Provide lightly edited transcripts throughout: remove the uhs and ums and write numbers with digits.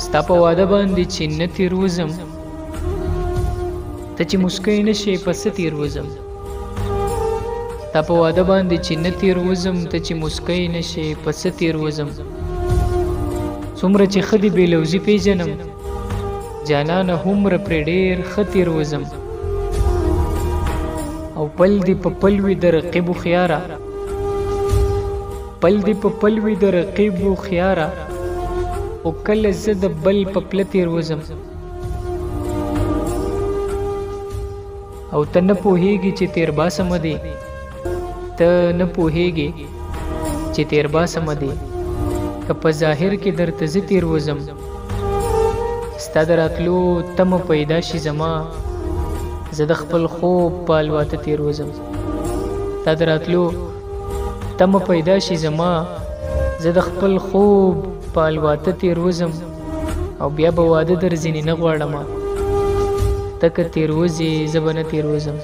ستا په واده باندې چې نه تیروزم ته چې مسکی نه شې په څه تیروزم ستا په واده باندې چې نه تیروزم ته چې مسکی نه شې په څه تیروزم څومره چې ښه دې بې لوزي پېژنم جانانه هومره پرې ډېر ښه تیروزم او پل دې په پل وي د رقیب هوښیاره پل دې په پل وي د رقیب هوښیاره او کله زه د بل په پله تیروزم او ته نه پوهېږې چې تیر باسمه دې ته نه پوهېږې چې تیر باسمه دې که په ظاهر کې درته زه تیروزم ستا د راتلو تمه پیدا شي زما زه د خپل خوب په الواته تیروزم ستا د راتلو تمه پیدا شي زما زه د خپل خوب په الواته تیروزم او بیا به واده در ځینې نه غواړم ته که تیروزې زه به نه تیروزم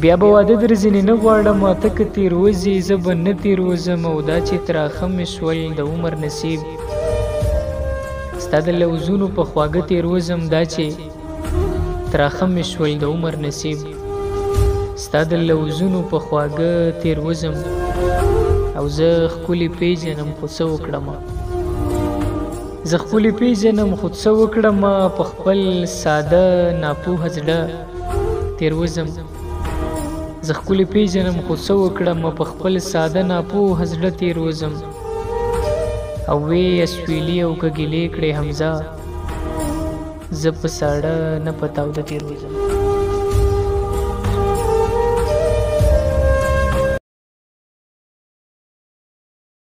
بیا به واده در ځینې نه غواړم ته که تیروزې زه به نه تیروزم او دا چې تراخه مې شول د عمر نصیب ستا د لوزونو په خواږه تیروزم دا چې تراخه مې شول د عمر نصیب ستا د لوزونو په خواږه تیروزم او زه ښکلې پېژنم خو څه وکړم زه ښکلې پېژنم خو څه وکړم په خپل ساده ناپوهه زړه تیروزم زه ښکلې پېژنم خو څه وکړم په خپل ساده ناپوهه زړه تیروزم او وې اسویلي او که ګیلې کړې حمزه زه په ساړه نه په تاوده تیروزم